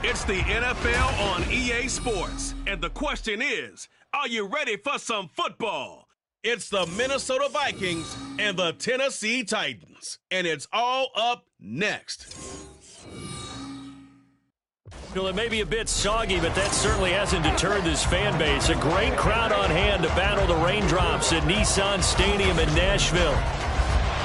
It's the NFL on EA Sports. And the question is, are you ready for some football? It's the Minnesota Vikings and the Tennessee Titans. And it's all up next. Well, it may be a bit soggy, but that certainly hasn't deterred this fan base. A great crowd on hand to battle the raindrops at Nissan Stadium in Nashville.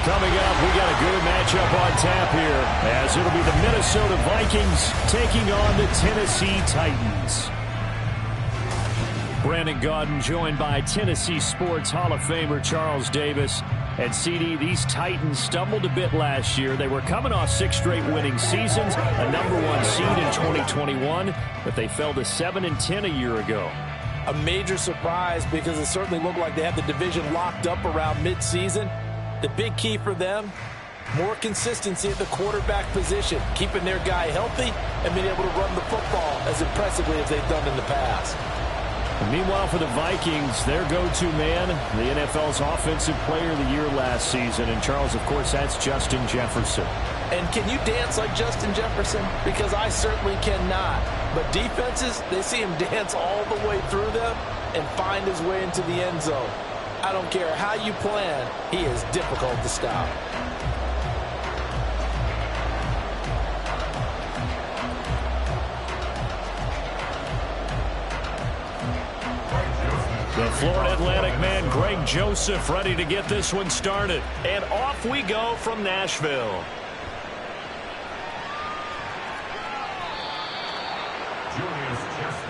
Coming up, we got a good matchup on tap here, as it'll be the Minnesota Vikings taking on the Tennessee Titans. Brandon Gaudin joined by Tennessee Sports Hall of Famer Charles Davis. And CD, these Titans stumbled a bit last year. They were coming off 6 straight winning seasons, a #1 seed in 2021, but they fell to 7-10 a year ago. A major surprise because it certainly looked like they had the division locked up around midseason. The big key for them, more consistency at the quarterback position, keeping their guy healthy and being able to run the football as impressively as they've done in the past. And meanwhile, for the Vikings, their go-to man, the NFL's Offensive Player of the Year last season. And Charles, of course, that's Justin Jefferson. And can you dance like Justin Jefferson? Because I certainly cannot. But defenses, they see him dance all the way through them and find his way into the end zone. I don't care how you plan, he is difficult to stop. The Florida Atlantic man, Greg Joseph, ready to get this one started. And off we go from Nashville.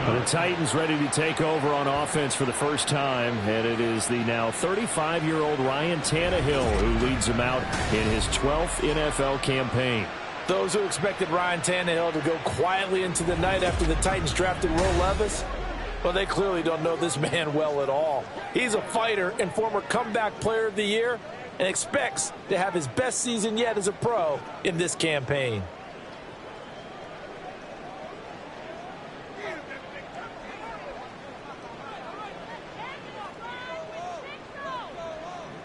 The Titans ready to take over on offense for the first time, and it is the now 35-year-old Ryan Tannehill who leads them out in his 12th NFL campaign. Those who expected Ryan Tannehill to go quietly into the night after the Titans drafted Will Levis, well, they clearly don't know this man well at all. He's a fighter and former comeback player of the year and expects to have his best season yet as a pro in this campaign.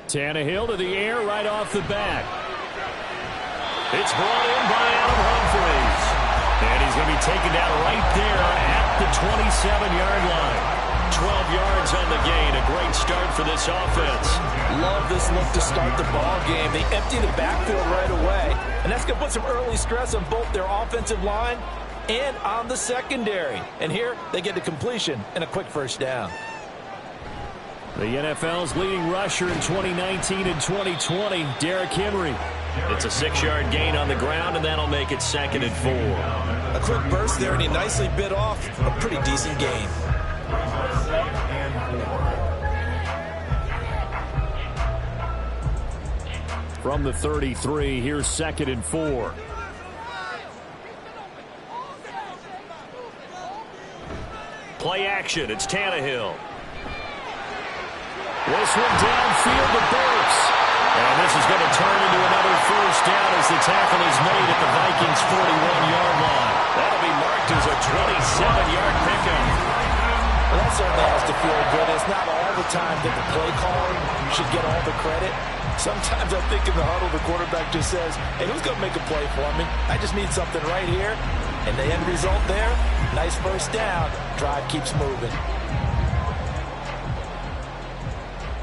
Tannehill to the air right off the bat. It's brought in by Adam Humphries. And he's going to be taken down right there at the 27-yard line. 12 yards on the gain. A great start for this offense. Love this look to start the ball game. They empty the backfield right away. And that's going to put some early stress on both their offensive line and on the secondary. And here they get the completion and a quick first down. The NFL's leading rusher in 2019 and 2020, Derrick Henry. It's a 6-yard gain on the ground, and that'll make it 2nd and 4. A quick burst there, and he nicely bit off a pretty decent gain. From the 33, here's 2nd and 4. Play action, it's Tannehill. This one downfield to Burks. And this is going to turn into another first down as the tackle is made at the Vikings' 41-yard line. That'll be marked as a 27-yard pickup. Well, that certainly has to feel good. It's not all the time that the play caller should get all the credit. Sometimes I think in the huddle, the quarterback just says, hey, who's going to make a play for me? I just need something right here. And the end result there, nice first down. Drive keeps moving.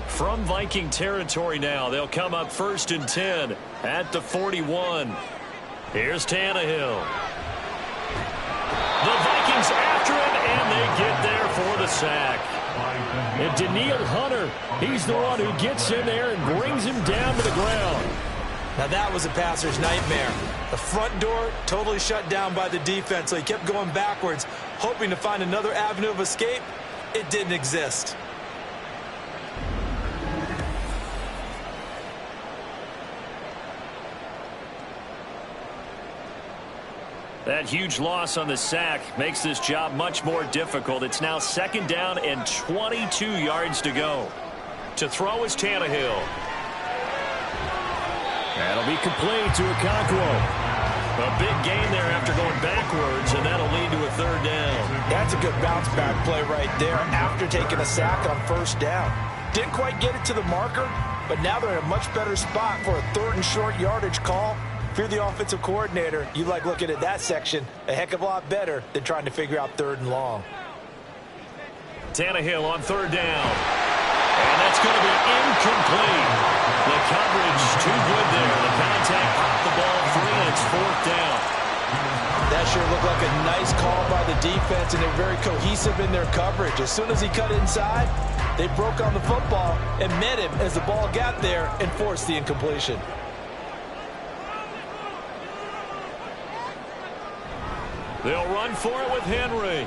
From Viking territory now, they'll come up 1st and 10 at the 41. Here's Tannehill. The Vikings after him, and they get there for the sack. And Danielle Hunter, he's the one who gets in there and brings him down to the ground. Now that was a passer's nightmare. The front door totally shut down by the defense, so he kept going backwards, hoping to find another avenue of escape. It didn't exist. That huge loss on the sack makes this job much more difficult. It's now 2nd down and 22 yards to go. To throw is Tannehill. That'll be complete to Okonkwo. A big gain there after going backwards, and that'll lead to a 3rd down. That's a good bounce back play right there after taking a sack on 1st down. Didn't quite get it to the marker, but now they're in a much better spot for a 3rd and short yardage call. If you're the offensive coordinator, you like looking at that section a heck of a lot better than trying to figure out 3rd and long. Tannehill on 3rd down. And that's going to be incomplete. The coverage too good there. The contact popped the ball free, and it's 4th down. That sure looked like a nice call by the defense, and they're very cohesive in their coverage. As soon as he cut inside, they broke on the football and met him as the ball got there and forced the incompletion. They'll run for it with Henry.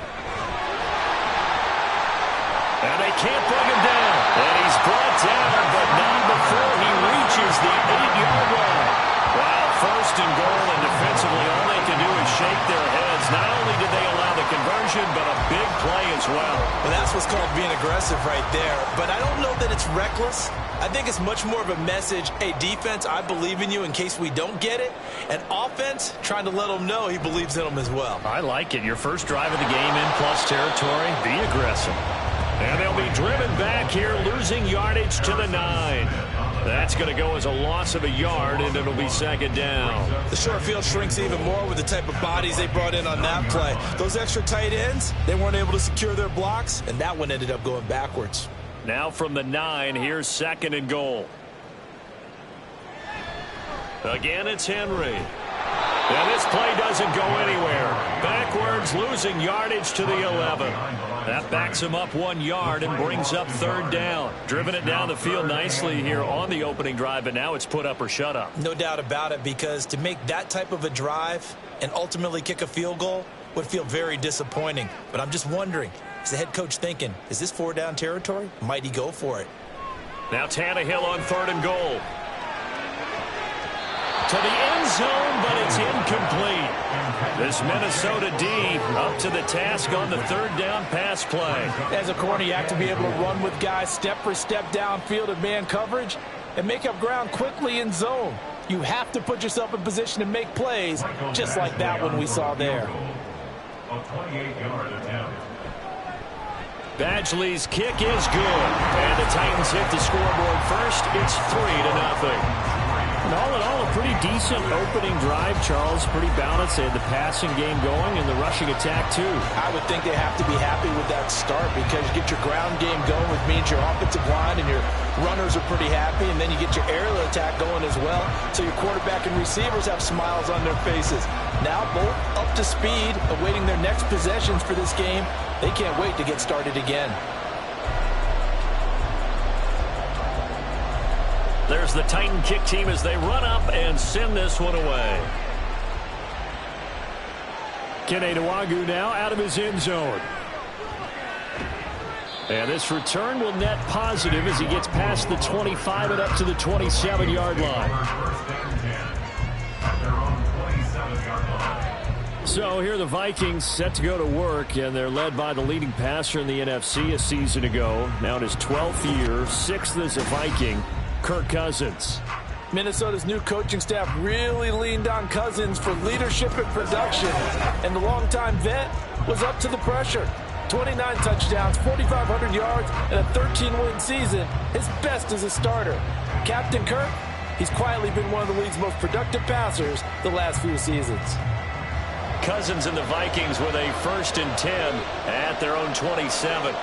And they can't bring him down. And he's brought down, but not before he reaches the 8-yard line. Wow, 1st and goal, and defensively all they can do is shake their heads. Not only did they allow the conversion, but a big play as well. Well, that's what's called being aggressive right there. But I don't know that it's reckless. I think it's much more of a message, hey, defense, I believe in you in case we don't get it. And offense, trying to let them know he believes in them as well. I like it. Your first drive of the game in plus territory, be aggressive. And they'll be driven back here, losing yardage to the 9. That's going to go as a loss of a yard, and it'll be 2nd down. The short field shrinks even more with the type of bodies they brought in on that play. Those extra tight ends, they weren't able to secure their blocks, and that one ended up going backwards. Now from the 9, here's 2nd and goal. Again, it's Henry. And this play doesn't go anywhere. Backwards, losing yardage to the 11. That backs him up 1 yard and brings up 3rd down. Driven it down the field nicely here on the opening drive, but now it's put up or shut up. No doubt about it, because to make that type of a drive and ultimately kick a field goal would feel very disappointing. But I'm just wondering, is the head coach thinking, is this 4-down territory? Might he go for it? Now Tannehill on 3rd and goal. To the end zone, but it's incomplete. This Minnesota D up to the task on the 3rd down pass play. As a corner, you have to be able to run with guys step for step downfield in man coverage and make up ground quickly in zone. You have to put yourself in position to make plays, just like that one we saw there. A 28-yard attempt. Badgley's kick is good. And the Titans hit the scoreboard first. It's 3-0. And all in all, a pretty decent opening drive, Charles. Pretty balanced. They had the passing game going and the rushing attack, too. I would think they have to be happy with that start, because you get your ground game going, which means your offensive line and your runners are pretty happy, and then you get your aerial attack going as well. So your quarterback and receivers have smiles on their faces. Now both up to speed, awaiting their next possessions for this game. They can't wait to get started again. There's the Titan kick team as they run up and send this one away. Kene Nwangwu now out of his end zone. And this return will net positive as he gets past the 25 and up to the 27-yard line. So here are the Vikings set to go to work, and they're led by the leading passer in the NFC a season ago. Now in his 12th year, 6th as a Viking, Kirk Cousins. Minnesota's new coaching staff really leaned on Cousins for leadership and production, and the longtime vet was up to the pressure. 29 touchdowns, 4,500 yards, and a 13-win season, his best as a starter. Captain Kirk, he's quietly been one of the league's most productive passers the last few seasons. Cousins and the Vikings with a 1st and 10 at their own 27.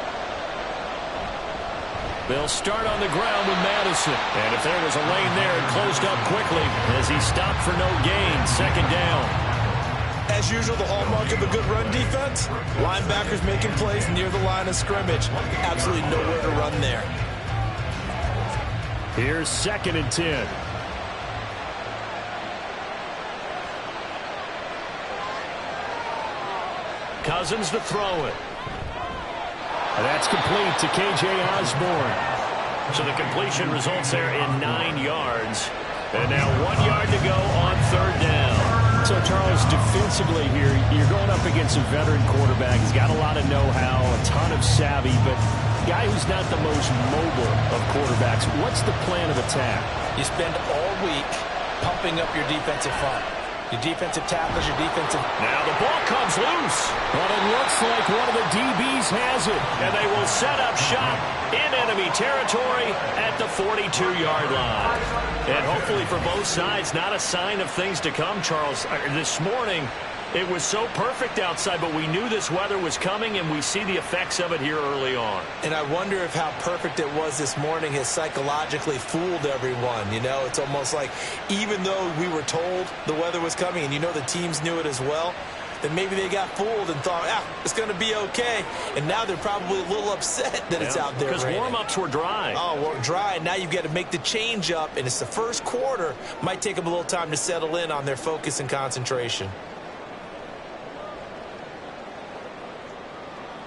They'll start on the ground with Madison. And if there was a lane there, it closed up quickly as he stopped for no gain. 2nd down. As usual, the hallmark of a good run defense, linebackers making plays near the line of scrimmage. Absolutely nowhere to run there. Here's 2nd and 10. Cousins to throw it. And that's complete to K.J. Osborne. So the completion results there in 9 yards. And now 1 yard to go on 3rd down. So, Charles, defensively here, you're going up against a veteran quarterback. He's got a lot of know-how, a ton of savvy, but a guy who's not the most mobile of quarterbacks. What's the plan of attack? You spend all week pumping up your defensive front. Your defensive tackles, your defensive... Now the ball comes loose. But it looks like one of the DBs has it. And they will set up shop in enemy territory at the 42-yard line. And hopefully for both sides, not a sign of things to come, Charles. This morning, it was so perfect outside, but we knew this weather was coming, and we see the effects of it here early on. And I wonder if how perfect it was this morning has psychologically fooled everyone. You know, it's almost like even though we were told the weather was coming, and you know the teams knew it as well, then maybe they got fooled and thought, it's going to be okay. And now they're probably a little upset that it's out there because raining. Warm-ups were dry. Oh, well, dry. Now you've got to make the change up, and it's the first quarter. Might take them a little time to settle in on their focus and concentration.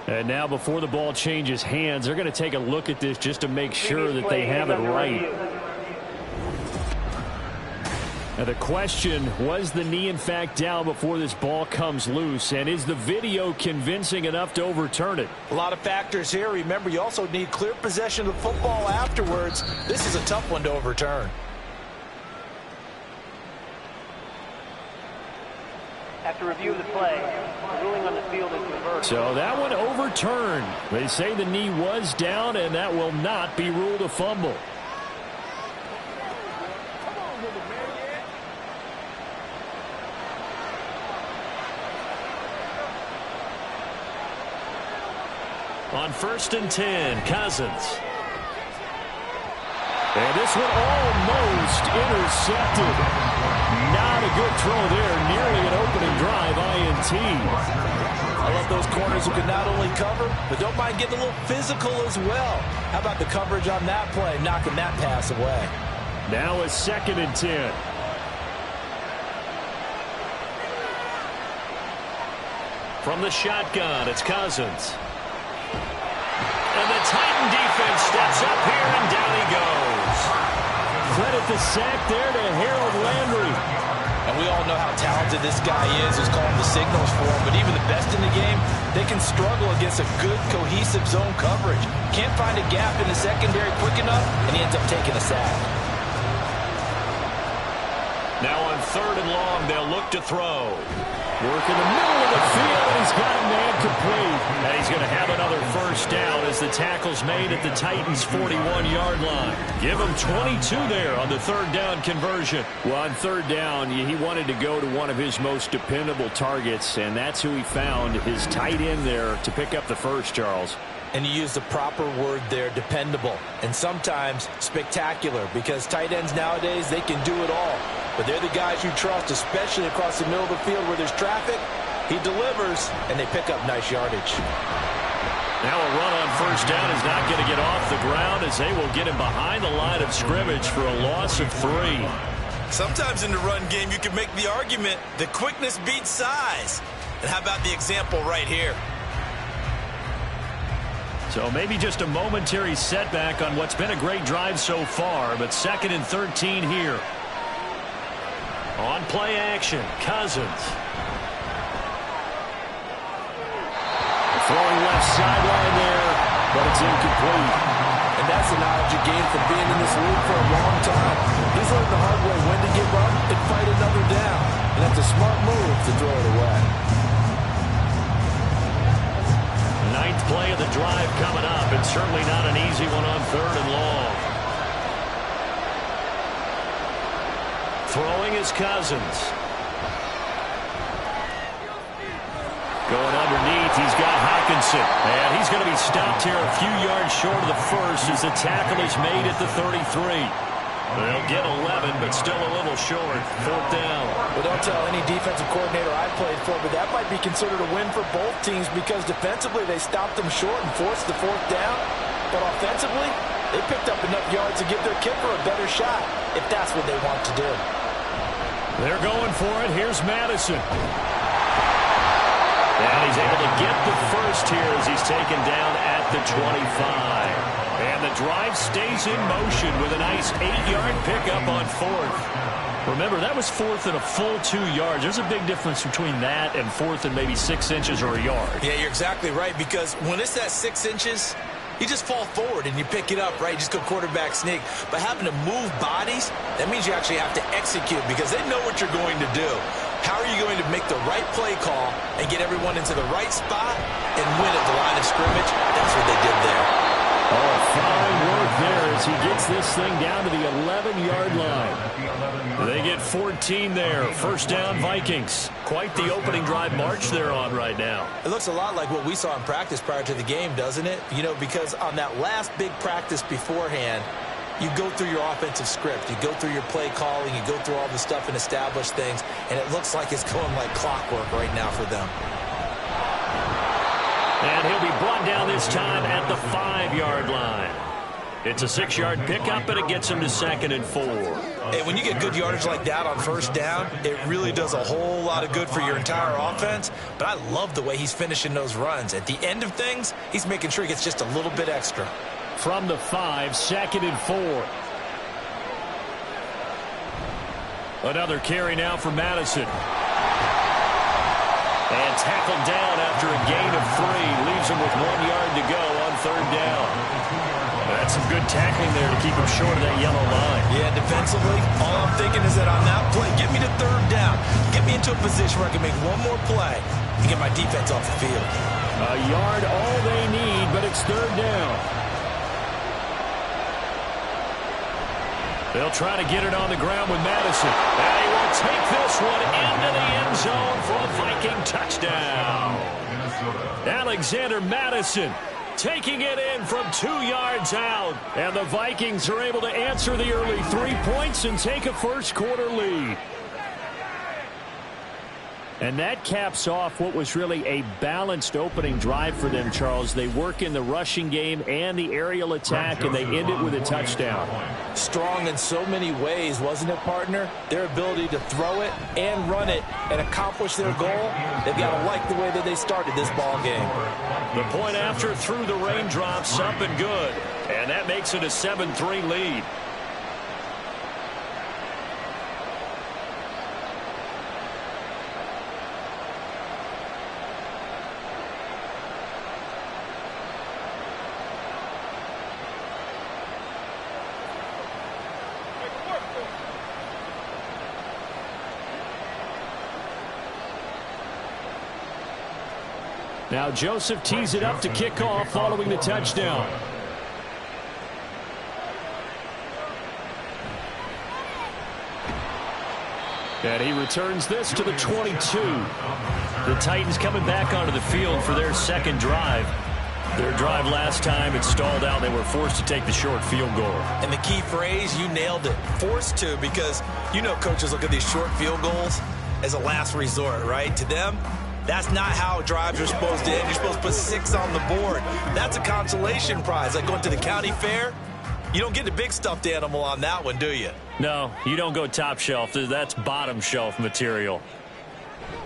And now before the ball changes hands, they're going to take a look at this just to make sure that they have it right. Now the question, was the knee in fact down before this ball comes loose? And is the video convincing enough to overturn it? A lot of factors here. Remember, you also need clear possession of the football afterwards. This is a tough one to overturn. After review of the play, the ruling on the field is reversed. So that one overturned. They say the knee was down, and that will not be ruled a fumble. On 1st and 10, Cousins. And this one almost intercepted. Not a good throw there. Nearly an opening drive, INT. I love those corners who can not only cover, but don't mind getting a little physical as well. How about the coverage on that play, knocking that pass away? Now a 2nd and 10. From the shotgun, it's Cousins. And the Titan defense steps up here, and down he goes. Credit the sack there to Harold Landry. And we all know how talented this guy is who's calling the signals for him. But even the best in the game, they can struggle against a good, cohesive zone coverage. Can't find a gap in the secondary quick enough, and he ends up taking a sack. Now on 3rd and long, they'll look to throw. Work in the middle of the field, and he's got a man complete. And he's going to have another first down as the tackle's made at the Titans' 41-yard line. Give him 22 there on the 3rd down conversion. Well, on 3rd down, he wanted to go to one of his most dependable targets, and that's who he found, his tight end there, to pick up the first, Charles. And you use the proper word there, dependable. And sometimes spectacular, because tight ends nowadays, they can do it all. But they're the guys you trust, especially across the middle of the field where there's traffic. He delivers, and they pick up nice yardage. Now a run on 1st down is not going to get off the ground as they will get him behind the line of scrimmage for a loss of 3. Sometimes in the run game, you can make the argument that quickness beats size. And how about the example right here? So maybe just a momentary setback on what's been a great drive so far, but 2nd and 13 here. On play action, Cousins. Throwing left sideline there, but it's incomplete. And that's the knowledge you gain from being in this league for a long time. He's learned the hard way when to give up and fight another down. And that's a smart move to throw it away. 9th play of the drive coming up, and certainly not an easy one on 3rd and long. Throwing is Cousins. Going underneath, he's got Hockenson. And he's going to be stopped here a few yards short of the first as the tackle is made at the 33. They'll get 11, but still a little short. 4th down. Well, don't tell any defensive coordinator I played for, but that might be considered a win for both teams because defensively they stopped them short and forced the 4th down. But offensively, they picked up enough yards to give their kicker a better shot if that's what they want to do. They're going for it. Here's Madison. And he's able to get the first here as he's taken down at the 25. And the drive stays in motion with a nice 8-yard pickup on 4th. Remember, that was 4th and a full 2 yards. There's a big difference between that and 4th and maybe 6 inches or a yard. Yeah, you're exactly right, because when it's that 6 inches, you just fall forward and you pick it up, right? You just go quarterback sneak. But having to move bodies, that means you actually have to execute because they know what you're going to do. How are you going to make the right play call and get everyone into the right spot and win at the line of scrimmage? That's what they did there. Oh, fine work there as he gets this thing down to the 11-yard line. They get 14 there. First down, Vikings. Quite the opening drive march they're on right now. It looks a lot like what we saw in practice prior to the game, doesn't it? You know, because on that last big practice beforehand, you go through your offensive script. You go through your play calling. You go through all the stuff and establish things. And it looks like it's going like clockwork right now for them. And he'll be brought down this time at the 5-yard line. It's a 6-yard pickup, and it gets him to 2nd and 4. Hey, when you get good yardage like that on first down, it really does a whole lot of good for your entire offense. But I love the way he's finishing those runs. At the end of things, he's making sure he gets just a little bit extra. From the 5, 2nd and 4. Another carry now for Madison. And tackled down after a gain of 3. Leaves him with 1 yard to go on 3rd down. That's some good tackling there to keep him short of that yellow line. Yeah, defensively, all I'm thinking is that on that play, get me to 3rd down. Get me into a position where I can make one more play and get my defense off the field. A yard all they need, but it's 3rd down. They'll try to get it on the ground with Madison. And he will take this one into the end zone for a Viking touchdown. Alexander Madison taking it in from 2 yards out. And the Vikings are able to answer the early 3 points and take a first-quarter lead. And that caps off what was really a balanced opening drive for them, Charles. They work in the rushing game and the aerial attack, and they end it with a touchdown. Strong in so many ways, wasn't it, partner? Their ability to throw it and run it and accomplish their goal, they've got to like the way that they started this ball game. The point after through the raindrops, up and good. And that makes it a 7-3 lead. Now Joseph tees it up to kick off following the touchdown. And he returns this to the 22. The Titans coming back onto the field for their second drive. Their drive last time, it stalled out. They were forced to take the short field goal. And the key phrase, you nailed it, forced to, because you know coaches look at these short field goals as a last resort, right? To them, that's not how drives are supposed to end. You're supposed to put 6 on the board. That's a consolation prize. Like going to the county fair, you don't get the big stuffed animal on that one, do you? No, you don't go top shelf. That's bottom shelf material.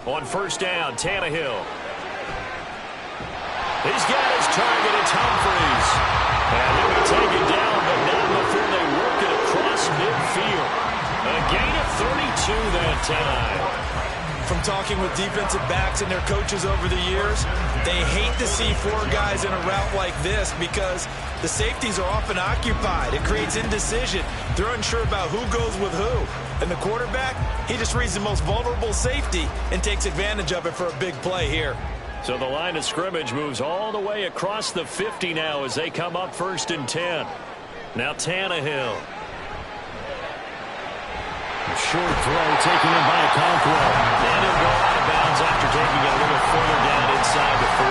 On first down, Tannehill. He's got his target. It's Humphreys. And he'll be taken down, but not before they work it across midfield. A gain of 32 that time. From talking with defensive backs and their coaches over the years, they hate to see 4 guys in a route like this because the safeties are often occupied. It creates indecision. They're unsure about who goes with who. And the quarterback, he just reads the most vulnerable safety and takes advantage of it for a big play here. So the line of scrimmage moves all the way across the 50 now as they come up 1st and 10. Now Tannehill. A short throw taken in by Conqueror. And he'll go out of bounds after taking it a little further down inside the 40.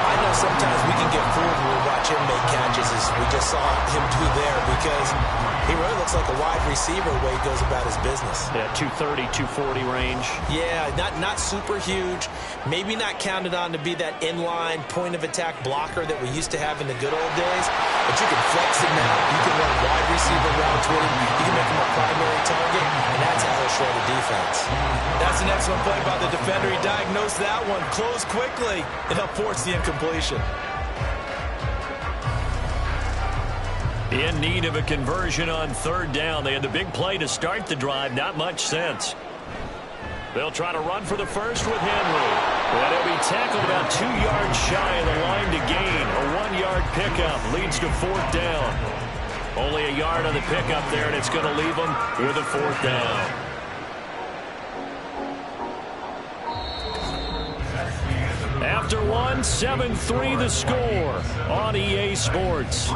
I know sometimes we can get fooled when we watch him make catches as we just saw him do there because he really looks like a wide receiver the way he goes about his business. Yeah, 230, 240 range. Yeah, not super huge. Maybe not counted on to be that inline point-of-attack blocker that we used to have in the good old days. But you can flex him out. You can run wide receiver routes with him. You can make him a primary target, and that's how he'll shred the defense. That's an excellent play by the defender. He diagnosed that one, closed quickly, and helped force the incompletion. In need of a conversion on 3rd down. They had the big play to start the drive. Not much sense. They'll try to run for the first with Henry. And he'll be tackled about 2 yards shy of the line to gain. A 1-yard pickup leads to 4th down. Only a yard on the pickup there, and it's going to leave them with a 4th down. 1, 7-3 the score on EA Sports.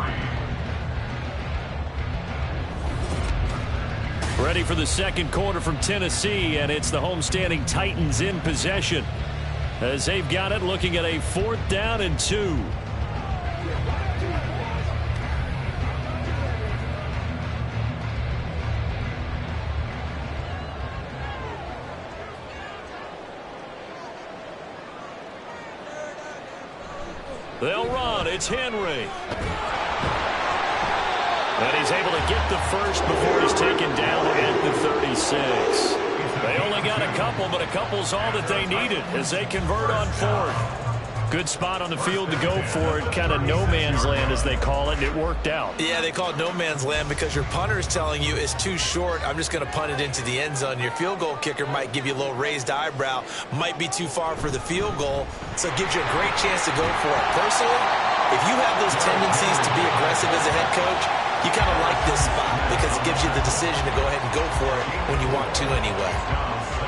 Ready for the second quarter from Tennessee, and it's the homestanding Titans in possession as they've got it, looking at a 4th down and 2. They'll run. It's Henry. And he's able to get the first before he's taken down at the 36. They only got a couple, but a couple's all that they needed as they convert on 4th. Good spot on the field to go for it. Kind of no man's land, as they call it, and it worked out. Yeah, they call it no man's land because your punter is telling you it's too short. I'm just going to punt it into the end zone. Your field goal kicker might give you a little raised eyebrow, might be too far for the field goal, so it gives you a great chance to go for it. Personally, if you have those tendencies to be aggressive as a head coach, you kind of like this spot because it gives you the decision to go ahead and go for it when you want to anyway.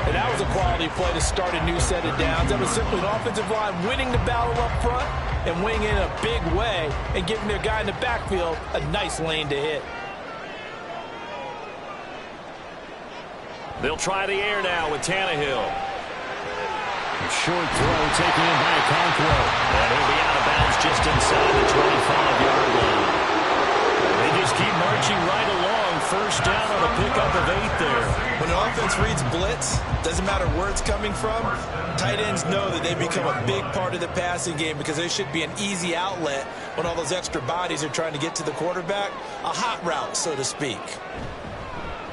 And that was a quality play to start a new set of downs. That was simply an offensive line winning the battle up front and winning in a big way and giving their guy in the backfield a nice lane to hit. They'll try the air now with Tannehill. Short throw taken in by Okonkwo. And he'll be out of bounds just inside the 25-yard line. They just keep marching right along. First down on a pickup of 8 there. When an offense reads blitz, doesn't matter where it's coming from, tight ends know that they become a big part of the passing game because there should be an easy outlet when all those extra bodies are trying to get to the quarterback. A hot route, so to speak.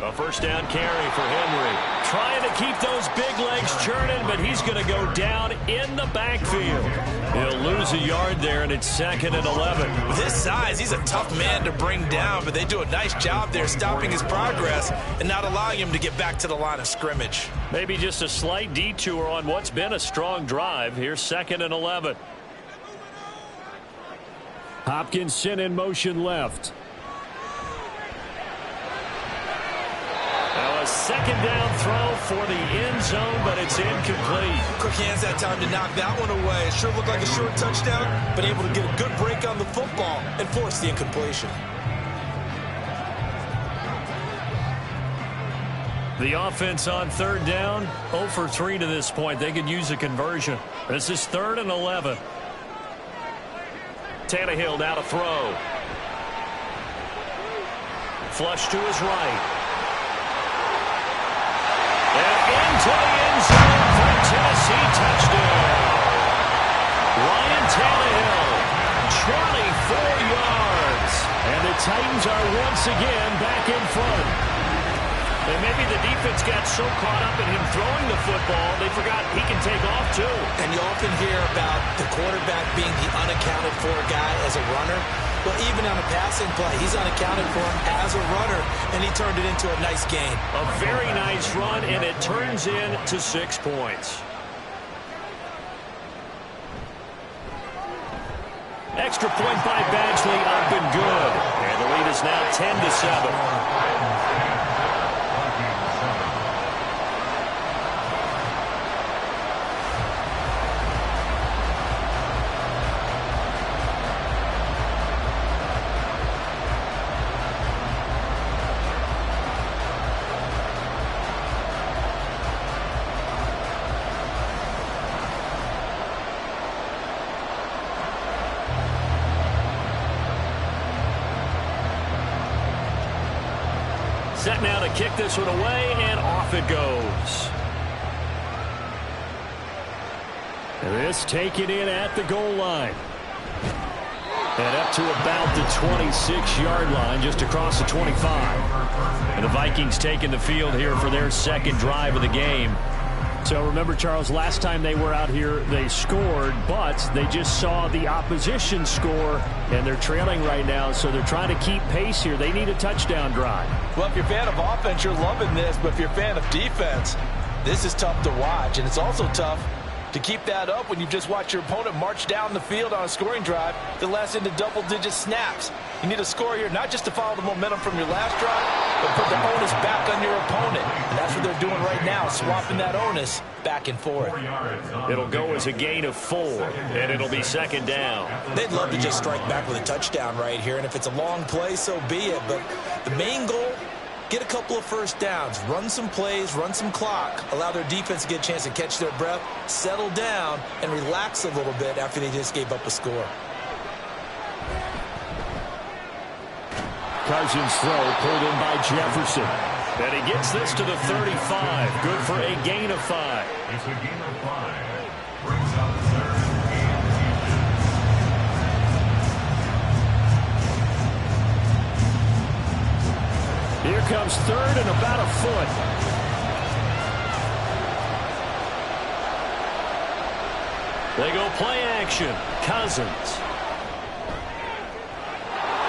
A first down carry for Henry. Trying to keep those big legs churning, but he's going to go down in the backfield. He'll lose a yard there, and it's 2nd and 11. With his size, he's a tough man to bring down, but they do a nice job there stopping his progress and not allowing him to get back to the line of scrimmage. Maybe just a slight detour on what's been a strong drive. Here's 2nd and 11. Hopkinson in motion left. Now a second down throw for the end zone, but it's incomplete. Quick hands that time to knock that one away. It sure looked like a short touchdown, but able to get a good break on the football and force the incompletion. The offense on 3rd down, 0 for 3 to this point. They could use a conversion. This is 3rd and 11. Tannehill now to throw. Flush to his right. And into the end zone for a Tennessee touchdown. Ryan Tannehill, 24 yards. And the Titans are once again back in front. And maybe the defense got so caught up in him throwing the football, they forgot he can take off too. And you often hear about the quarterback being the unaccounted for guy as a runner. Well, even on a passing play, he's unaccounted for as a runner, and he turned it into a nice gain. A very nice run, and it turns into 6 points. Extra point by Badgley, up and good. And the lead is now 10-7. Set now to kick this one away, and off it goes. And this taken in at the goal line. And up to about the 26-yard line, just across the 25. And the Vikings taking the field here for their second drive of the game. So remember, Charles, last time they were out here, they scored, but they just saw the opposition score, and they're trailing right now, so they're trying to keep pace here. They need a touchdown drive. Well, if you're a fan of offense, you're loving this, but if you're a fan of defense, this is tough to watch, and it's also tough To keep that up when you just watch your opponent march down the field on a scoring drive that lasts into double-digit snaps. You need a score here not just to follow the momentum from your last drive, but put the onus back on your opponent. And that's what they're doing right now, swapping that onus back and forth. It'll go as a gain of 4, and it'll be second down. They'd love to just strike back with a touchdown right here, and if it's a long play, so be it. But the main goal, get a couple of first downs, run some plays, run some clock, allow their defense to get a chance to catch their breath, settle down, and relax a little bit after they just gave up a score. Cousins' throw pulled in by Jefferson. And he gets this to the 35. Good for a gain of 5. It's a gain of 5. Brings up third and 10. Here comes third and about a foot. They go play action. Cousins.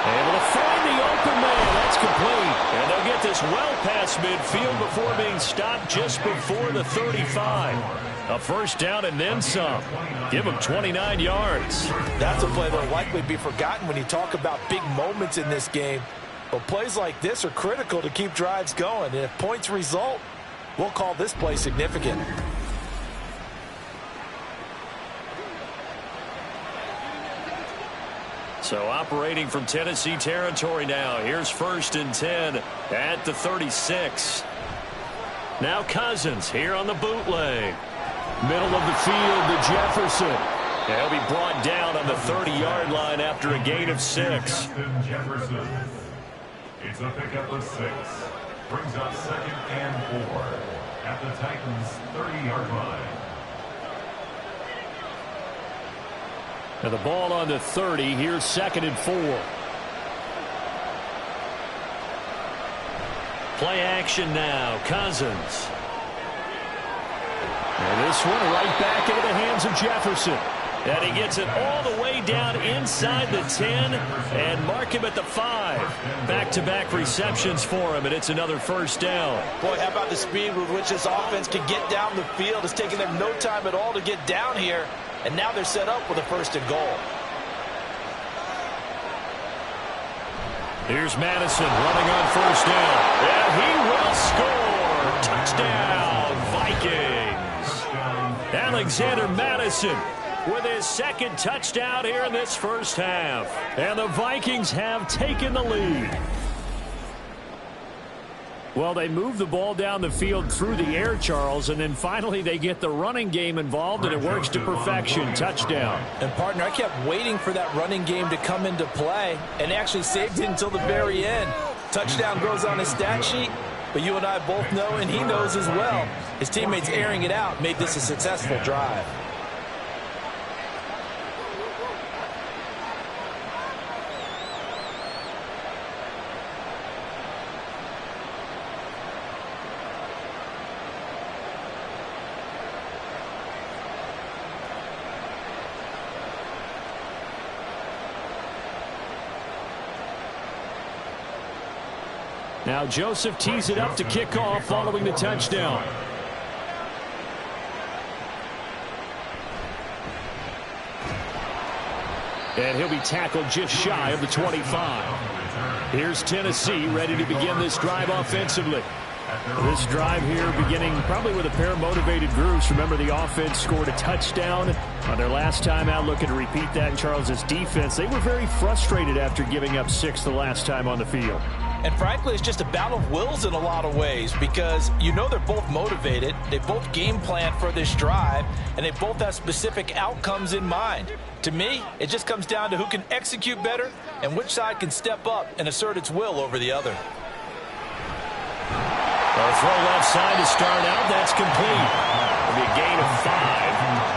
Able to find the open man. That's complete. And they'll get this well past midfield before being stopped just before the 35. A first down and then some. Give them 29 yards. That's a play that'll likely be forgotten when you talk about big moments in this game. But plays like this are critical to keep drives going. And if points result, we'll call this play significant. So operating from Tennessee territory now. Here's first and 10 at the 36. Now Cousins here on the bootleg. Middle of the field to Jefferson. He'll be brought down on the 30-yard line after a gain of 6. Jefferson. It's a pickup of 6. Brings up second and 4 at the Titans' 30-yard line. Now the ball on the 30. Here's second and 4. Play action now. Cousins. And this one right back into the hands of Jefferson. And he gets it all the way down inside the 10 and mark him at the 5. Back-to-back receptions for him, and it's another first down. Boy, how about the speed with which this offense can get down the field? It's taking them no time at all to get down here, and now they're set up with a first and goal. Here's Madison running on first down. And he will score. Touchdown, Vikings. Alexander Madison with his second touchdown here in this first half. And the Vikings have taken the lead. Well, they move the ball down the field through the air, Charles, and then finally they get the running game involved, and it works to perfection. Touchdown. And, partner, I kept waiting for that running game to come into play and actually saved it until the very end. Touchdown goes on his stat sheet, but you and I both know, and he knows as well, his teammates airing it out made this a successful drive. Now Joseph tees it up to kick off following the touchdown. And he'll be tackled just shy of the 25. Here's Tennessee ready to begin this drive offensively. This drive here beginning probably with a pair of motivated groups. Remember, the offense scored a touchdown on their last time out. Looking to repeat that in Charles's defense. They were very frustrated after giving up 6 the last time on the field. And frankly, it's just a battle of wills in a lot of ways because you know they're both motivated. They both game plan for this drive, and they both have specific outcomes in mind. To me, it just comes down to who can execute better and which side can step up and assert its will over the other. Well, throw left side to start out. That's complete. It'll be a gain of 5,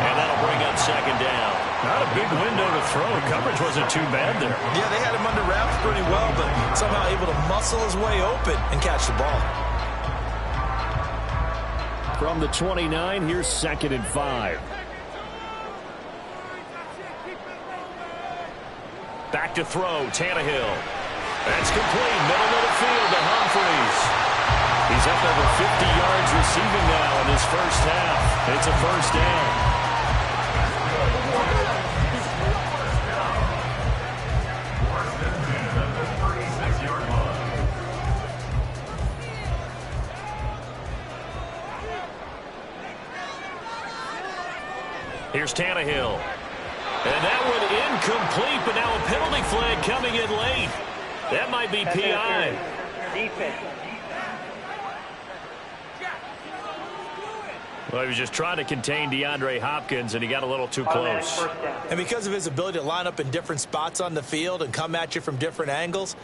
and that'll bring up second down. Not a big window to throw. Coverage wasn't too bad there. Yeah, they had him under wraps pretty well, but somehow able to muscle his way open and catch the ball. From the 29, here's second and 5. Back to throw, Tannehill. That's complete. Middle of the field to Humphreys. He's up over 50 yards receiving now in this first half. It's a first down. Here's Tannehill. And that one incomplete, but now a penalty flag coming in late. That might be PI. Defense. Well, he was just trying to contain DeAndre Hopkins, and he got a little too close. And because of his ability to line up in different spots on the field and come at you from different angles,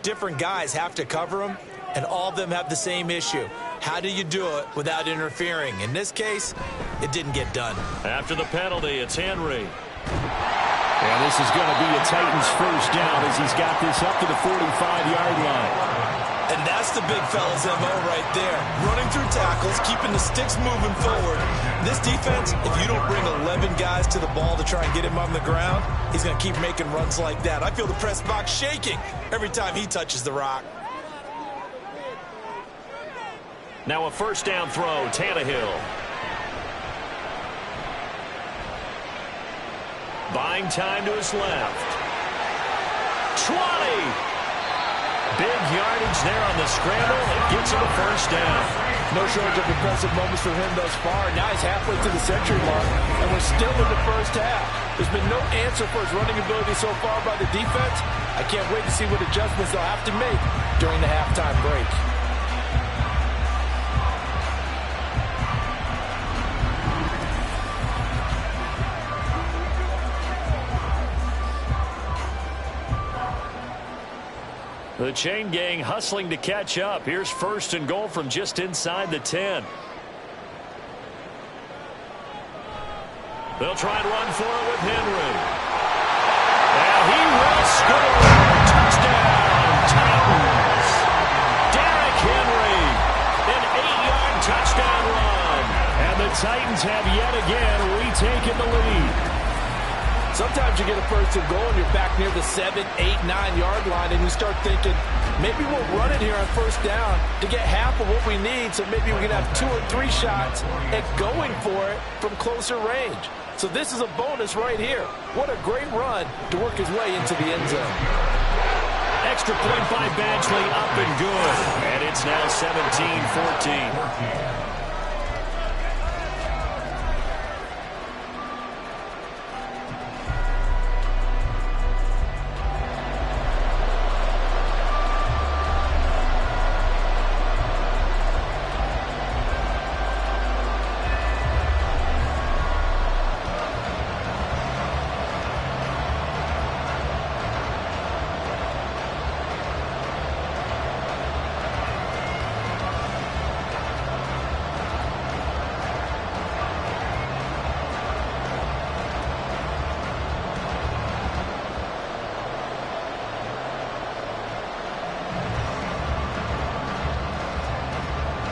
different guys have to cover him, and all of them have the same issue. How do you do it without interfering? In this case, it didn't get done. After the penalty, it's Henry. And this is going to be a Titans first down as he's got this up to the 45-yard line. And that's the big fella's MO right there. Running through tackles, keeping the sticks moving forward. This defense, if you don't bring 11 guys to the ball to try and get him on the ground, he's going to keep making runs like that. I feel the press box shaking every time he touches the rock. Now a first down throw, Tannehill. Buying time to his left. 20! Big yardage there on the scramble and gets him a first down. No shortage of impressive moments for him thus far. Now he's halfway to the century mark, and we're still in the first half. There's been no answer for his running ability so far by the defense. I can't wait to see what adjustments they'll have to make during the halftime break. The chain gang hustling to catch up. Here's first and goal from just inside the 10. They'll try and run for it with Henry. And he will score. Touchdown, Titans. Derrick Henry, an 8-yard touchdown run. And the Titans have yet again retaken the lead. Sometimes you get a first and goal and you're back near the 7, 8, 9-yard line, and you start thinking, maybe we'll run it here on first down to get half of what we need, so maybe we can have 2 or 3 shots at going for it from closer range. So this is a bonus right here. What a great run to work his way into the end zone. Extra point by Badgley, up and good. And it's now 17-14.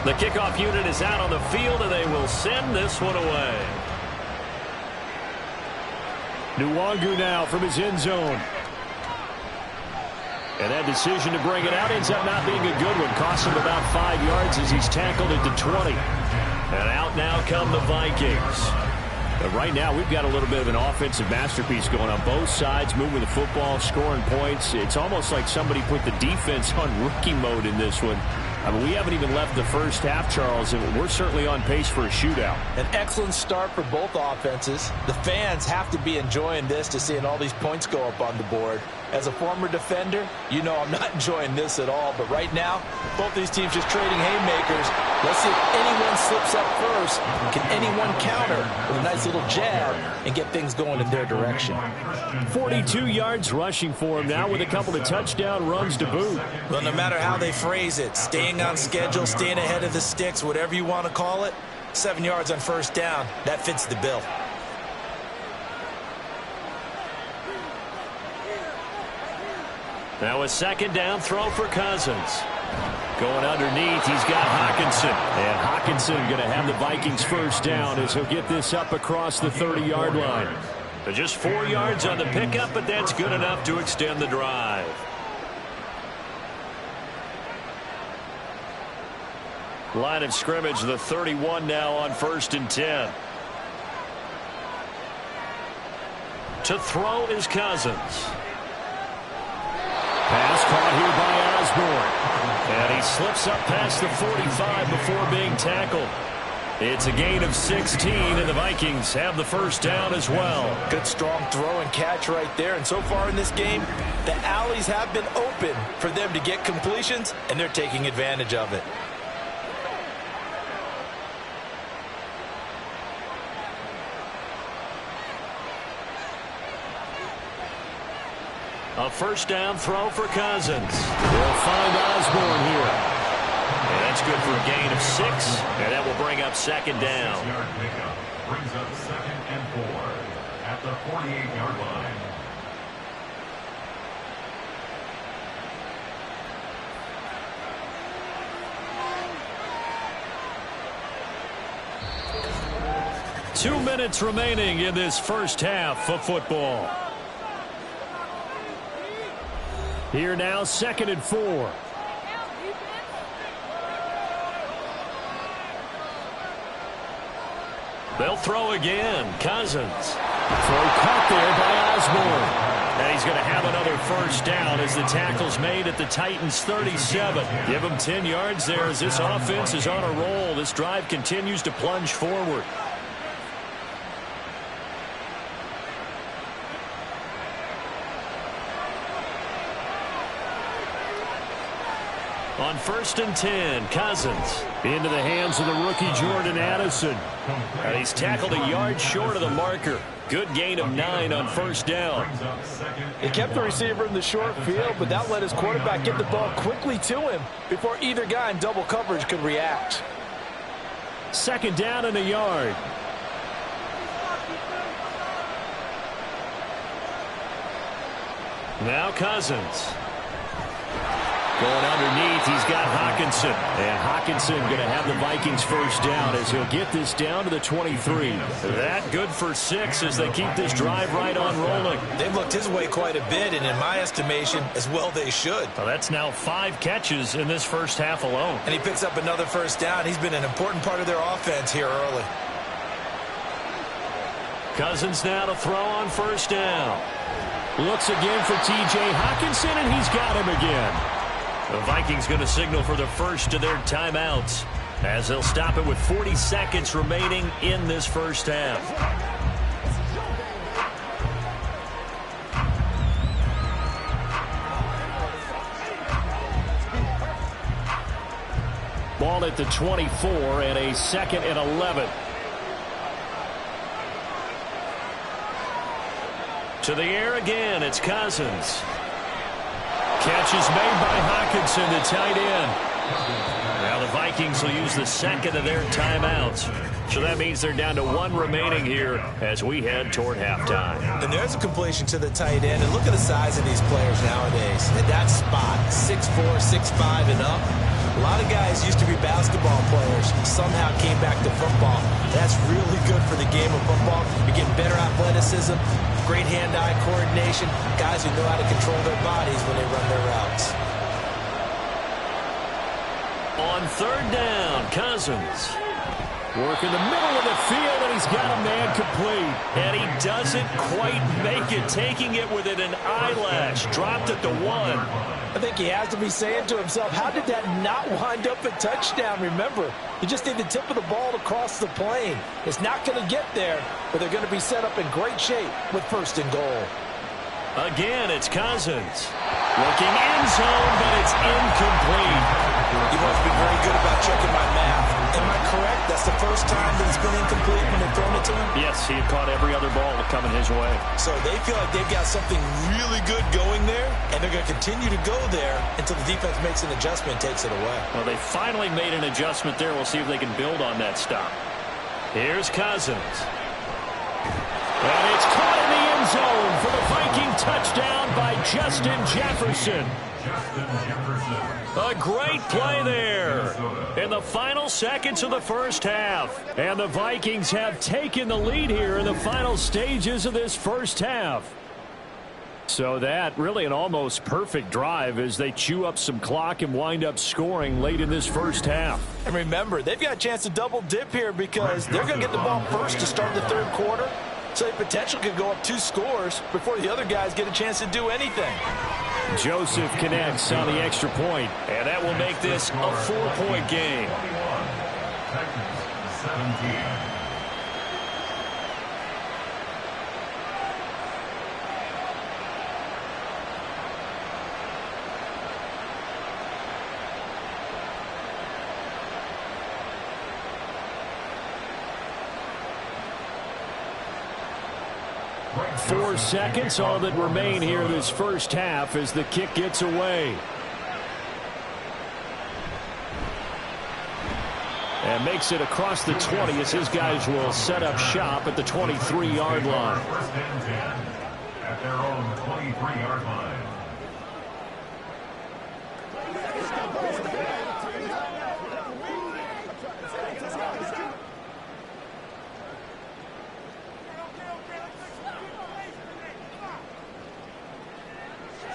The kickoff unit is out on the field, and they will send this one away. Nwangu now from his end zone. And that decision to bring it out ends up not being a good one. Costs him about 5 yards as he's tackled at the 20. And out now come the Vikings. But right now, we've got a little bit of an offensive masterpiece going on both sides, moving the football, scoring points. It's almost like somebody put the defense on rookie mode in this one. I mean, we haven't even left the first half, Charles, and we're certainly on pace for a shootout. An excellent start for both offenses. The fans have to be enjoying this to seeing all these points go up on the board. As a former defender, you know I'm not enjoying this at all. But right now, both these teams just trading haymakers. Let's see if anyone slips up first. Can anyone counter with a nice little jab and get things going in their direction? 42 yards rushing for him now with a couple of touchdown runs to boot. Well, no matter how they phrase it, staying on schedule, staying ahead of the sticks, whatever you want to call it, 7 yards on first down, that fits the bill. Now a second down throw for Cousins. Going underneath, he's got Hockenson. And Hockenson going to have the Vikings first down as he'll get this up across the 30-yard line. So just 4 yards on the pickup, but that's good enough to extend the drive. Line of scrimmage, the 31 now on 1st and 10. To throw is Cousins. Pass caught here by Osborne. And he slips up past the 45 before being tackled. It's a gain of 16, and the Vikings have the first down as well. Good strong throw and catch right there. And so far in this game, the alleys have been open for them to get completions, and they're taking advantage of it. A first down throw for Cousins. They'll find Osborne here. And that's good for a gain of 6, and that will bring up second down. 6-yard pickup brings up 2nd and 4 at the 48-yard line. Two minutes remaining in this first half of football. Here now, 2nd and 4. They'll throw again. Cousins. Throw caught there by Osborne. And he's going to have another first down as the tackle's made at the Titans' 37. Give him 10 yards there as this offense is on a roll. This drive continues to plunge forward. On 1st and 10, Cousins into the hands of the rookie Jordan Addison. And he's tackled a yard short of the marker. Good gain of 9 on first down. They kept the receiver in the short field, but that let his quarterback get the ball quickly to him before either guy in double coverage could react. 2nd down and a yard. Now Cousins. Going underneath, he's got Hockenson. And Hockenson going to have the Vikings first down as he'll get this down to the 23. That good for 6 as they keep this drive right on rolling. They've looked his way quite a bit, and in my estimation, as well they should. Well, that's now 5 catches in this first half alone. And he picks up another first down. He's been an important part of their offense here early. Cousins now to throw on first down. Looks again for T.J. Hockenson, and he's got him again. The Vikings going to signal for the first of their timeouts as they'll stop it with 40 seconds remaining in this first half. Ball at the 24 and a 2nd and 11. To the air again, it's Cousins. Catch is made by Hockenson, the tight end. Now the Vikings will use the 2nd of their timeouts. So that means they're down to 1 remaining here as we head toward halftime. And there's a completion to the tight end. And look at the size of these players nowadays. At that spot, 6'4", 6'5", and up. A lot of guys used to be basketball players, somehow came back to football. That's really good for the game of football. You're getting better athleticism, great hand-eye coordination, guys who know how to control their bodies when they run their routes. On 3rd down, Cousins. Work in the middle of the field, and he's got a man complete. And he doesn't quite make it, taking it within an eyelash. Dropped it to 1. I think he has to be saying to himself, how did that not wind up a touchdown? Remember, you just need the tip of the ball to cross the plane. It's not going to get there, but they're going to be set up in great shape with 1st and goal. Again, it's Cousins. Looking end zone, but it's incomplete. You must be very good about checking my math. Am I correct? That's the first time that it's been incomplete when they've thrown it to him? Yes, he had caught every other ball coming his way. So they feel like they've got something really good going there, and they're going to continue to go there until the defense makes an adjustment and takes it away. Well, they finally made an adjustment there. We'll see if they can build on that stop. Here's Cousins. And it's caught in the end zone for the Viking touchdown by Justin Jefferson. A great play there in the final seconds of the first half. And the Vikings have taken the lead here in the final stages of this first half. So that really an almost perfect drive as they chew up some clock and wind up scoring late in this first half. And remember, they've got a chance to double dip here because they're going to get the ball first to start the 3rd quarter. So they potentially could go up 2 scores before the other guys get a chance to do anything. Joseph connects on the extra point, and that will make this a 4-point game. 17. Four seconds, all that remain here this first half as the kick gets away. And makes it across the 20 as his guys will set up shop at the 23-yard line. First and 10 at their own 23-yard line.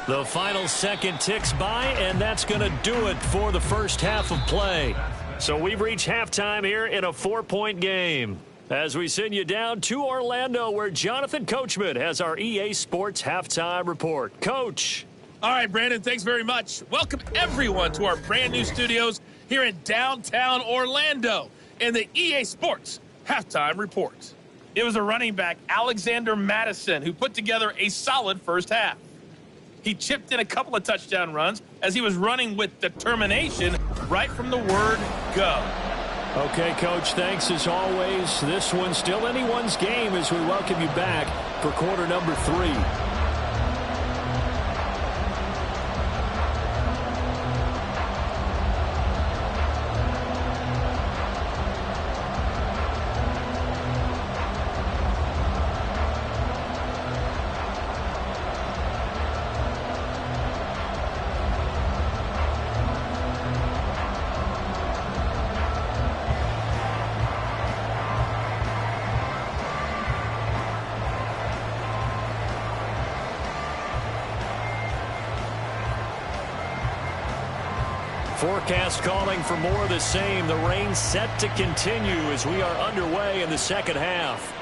The final second ticks by, and that's going to do it for the first half of play. So we've reached halftime here in a 4-point game. As we send you down to Orlando, where Jonathan Coachman has our EA Sports halftime report. Coach. All right, Brandon, thanks very much. Welcome, everyone, to our brand new studios here in downtown Orlando in the EA Sports halftime report. It was a running back, Alexander Madison, who put together a solid first half. He chipped in a couple of touchdown runs as he was running with determination right from the word go. Okay, Coach, thanks as always. This one's still anyone's game as we welcome you back for quarter number 3. Forecast calling for more of the same. The rain set to continue as we are underway in the second half.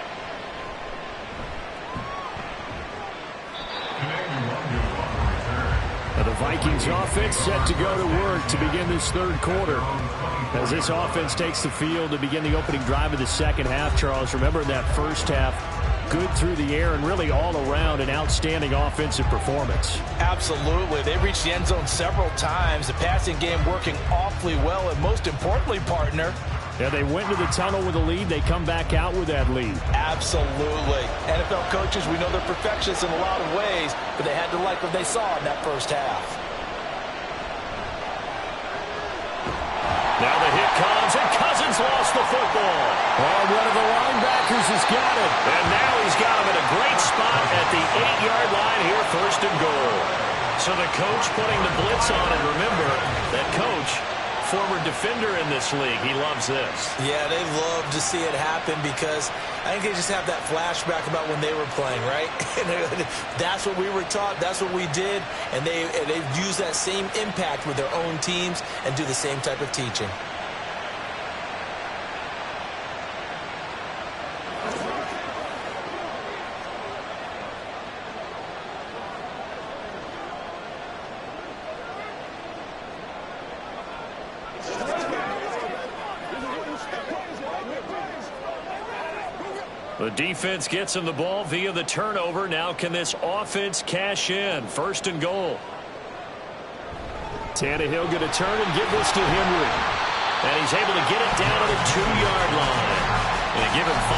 The Vikings offense set to go to work to begin this third quarter. As this offense takes the field to begin the opening drive of the second half, Charles, remember that first half, good through the air and really all around an outstanding offensive performance. Absolutely. They reached the end zone several times. The passing game working awfully well, and most importantly, partner, yeah, they went to the tunnel with a lead. They come back out with that lead. Absolutely. NFL coaches, we know they're perfectionists in a lot of ways, but they had to like what they saw in that first half. Now the hit comes, and Cousins lost the football. And one of the linebackers has got it. And now he's got him in a great spot at the 8-yard line here, first and goal. So the coach putting the blitz on, and remember, that coach, former defender in this league, he loves this. Yeah, they love to see it happen because I think they just have that flashback about when they were playing, right? That's what we were taught. That's what we did. And they've used that same impact with their own teams and do the same type of teaching. The defense gets him the ball via the turnover. Now can this offense cash in? First and goal. Tannehill going to turn and give this to Henry. And he's able to get it down to the 2-yard line. And give him 5.